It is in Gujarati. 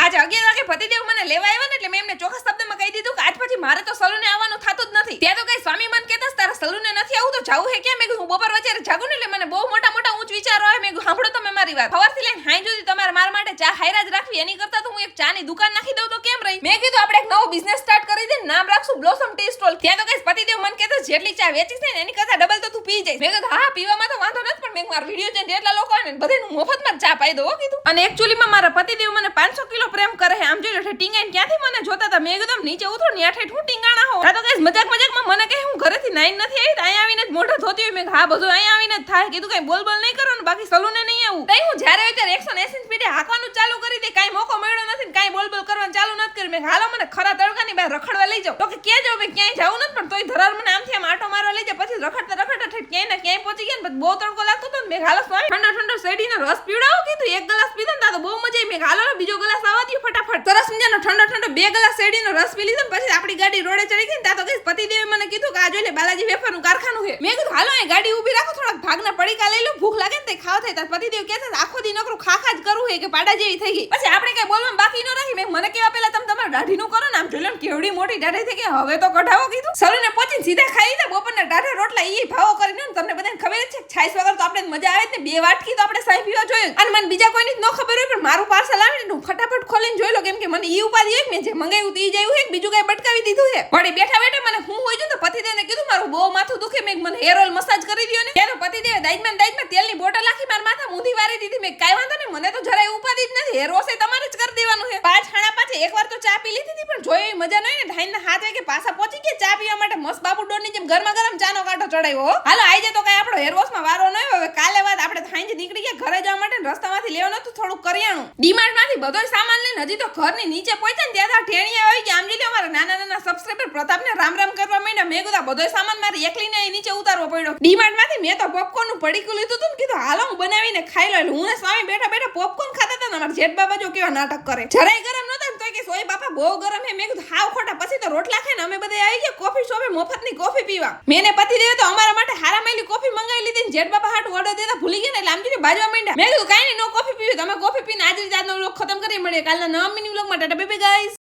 આજે 11 વાગે પતિદેવ મને લેવા આવ્યા ને એટલે મેં એમને ચોખ્ખા શબ્દમાં કહી દીધું કે આજ પછી મારે તો સલૂને આવવાનું થતું જ નથી. ત્યાં તો કઈ સ્વામી મન કહેતા તારા સલૂને નથી આવું તો જાવું હે ક્યાં? મેં કીધું હું બપોર વચ્ચે જાગું ને એટલે મને બહુ મોટા ઊંચ વિચારો આવે. મેં કીધું સાંભળો તમે મારી વાત, સવારથી લઈને હાઈ સુધી તમારે મારા માટે ચા હાયરા જ રાખવી, એની કરતા તો હું એક ચાની દુકાન નાખી દઉં તો કેમ રહી? મેં કીધું આપણે એક નવો બિઝનેસ સ્ટાર્ટ કરી દે, નામ રાખશું બ્લોસમ ટી સ્ટોલ. ત્યાં તો કઈ પતિદેવ મન કહેતા જેટલી ચા વેચીશ ને એની કરતા ડબલ તો તું પી જઈશ. મેં કીધું હા પીવામાં તો વાંધો નથી, પણ મેં મારા વિડીયો જોઈને જેટલા લોકો આવે ને બધાને મફતમાં ચા પાઈ દઉં કીધું. અને એકચ્યુઅલીમાં મારા પતિદેવ મને 500 કિલો પ્રેમ કરે છે. આમ જોઈ લો ટીંગાઈને ક્યાંથી મને જોતા હતા. મેં કીધું નીચે ઉતરો ને આઠે હું ટીંગાણા હો. તો કઈ મજાકમાં મને કહે હું ઘરેથી નાઈન નથી આવી, અહીંયા આવીને જ મોઢા ધોતી હોય. મેં હા બધું અહીંયા આવીને જ થાય. કીધું કઈ બોલ નહીં કરવાનું, બાકી સલૂને નહીં આવું. તઈ હું જ્યારે હોય ત્યારે 180 સ્પીડે હાંકવાનું ચાલુ કરી દે, કાઈ મોકો મળ્યો નથી, કાઈ બોલ કરવાનું ચાલુ નથી કર્યું. મેં હાલો મને ખરા તડકાની બહાર રખડવા લઈ જાવ. તો કે ક્યાં જાવ? મેં ક્યાંય જાવું નથી, પણ તોય ધરાર મને આમથી આમ આટો મારવા લઈ જાય. પછી રખડતા ઠેઠ ક્યાંય ને ક્યાંય પહોંચી ગયા ને બહુ તડકો લાગતો હતો. મેં હાલો સ્વામી ઠંડો શેરડીનો રસ પીવડાવો કીધું. એક ગ્લાસ પીધો ને તો બહુ મજા આવી. મેં હાલો બીજો ગ્લાસ આવવા દો ફટાફટ. સરસ મજાનો ઠંડો 2 ગ્લાસ શેરડીનો રસ પી લીધો ને પછી આપણી ગાડી રોડે ચડી ગઈ ને ત્યાં તો કઈ પતિદેવે મને કીધું કે આ જોઈ લે બાલાજી વેફરનું કારખાનું છે. મેં કીધું હાલો એ ગાડી ઊભી રાખો, થોડાક ભાગના પડીકા લઈ લો, ભૂખ લાગે ને તે ખાવ થાય. તાર પતિદેવ કહે છે આખો દી નકરું ખા જ કરવું છે કે પાડા જેવી થઈ ગઈ. પછી આપણે કઈ બોલવાનું બાકી ન રાખી. મેં મને કેવા પેલા તમે તમારા દાઢીનું કરો ને, આમ જોઈ લો કેવડી મોટી દાઢી થઈ ગઈ, હવે તો કઢાવો કીધું. સલૂને પહોંચીને સીધા ખાઈ લીધા બપોરના ટાઢા રોટલા. ઈ ભાવો કરીને તમને બધાને ખબર જ છે કે છાશ વગર તો આપણે મજા આવે જ ને. 2 વાટકી તો આપણે સાઈ પીવા જોઈએ. અને મને બીજા કોઈની જ ન ખબર હોય, પણ મારું પાર્સલ આવે ને હું ફટાફટ ખોલીને જોઈ લો, કેમ કે મને ઈ ઉપાધિ હોય મેં જે મંગાવ્યું તી જ આવ્યું છે, બીજું કઈ બટકાવી દીધું છે. વળી બેઠા મને હું હોય છું તો પતિદેવને કીધું મારું બહુ માથું દુખે, મેં મને હેર ઓઇલ મસાજ કરી દયો ને. ત્યારે પતિદેવે દાઈમાં તેલની બોટલ આખી મારા માથા ઊંધી વારી દીધી. મેં કાઈ વાંધો નહીં, મને તો જરાય ઉપાધિ જ નથી, હેર વોશ તમારે જ કરી દેવાનું છે. 5 એકવાર તો ચા પી લીધી હતી, પણ જોઈ મજા નહીં ને. ધાઈના 7 વાગે પાછા પહોંચી ગયા ચા પીવા માટે. મસ્ત બાબુ ડોરની જેમ ગરમ ચાનો કાંટો ચડાવ્યો. હાલો આઈ જાય તો કઈ આપણો હેર વોશમાં વારો ન આવ્યો. હવે કાલે વાત આપણે થાઈને નીકળી ગયા ઘરે જવા માટે. રસ્તામાંથી લેવાનું હતું થોડું કરિયાણું. ડીમાર્ટમાંથી બધોય સામાન લઈને હજી તો ઘરની નીચે પહોંચ્યા ને ત્યાં ઠેણીયા આવી ગયા. આમ લીધે અમારા નાના સબસ્ક્રાઇબર પ્રતાપને રામ કરવા માંડ્યા. મેં કીધું બધોય સામાન મારી એકલીને નીચે ઉતારવો પડ્યો. ડીમાર્ટમાંથી મેં તો પોપકોર્નનું પડીકું લીધું હતું ને કીધું હાલો હું બનાવીને ખાઈ લો. હું ને સ્વામી બેઠા પોપકોર્ન ખાતા હતા ને અમારા જેઠ બાબા જો કેવા નાટક કરે. જરાય ગરમ નહોતા ને તોય કે સોય બાપા બહુ ગરમ હે. મેં કીધું હાવ ખોટા. પછી તો રોટલા ખાઈને અમે બધા આવી ગયા કોફી શોપે મફતની કોફી પીવા. મેને પતિદેવે તો અમારા માટે હારા માયલી કોફી મંગાવી લીધી ને જેઠ બાબા હાટુ ઓર્ડર દેતા ભૂલી ગયા ને એટલે આમ જીને બાજવા માંડ્યા. મેં કીધું કાઈ નહીં, નો કોફી પીવી, તમે કોફી પીને આજની રાતનો વ્લોગ ખતમ કરી મળીએ કાલના નવા મિની વ્લોગમાં. Tata bye bye guys.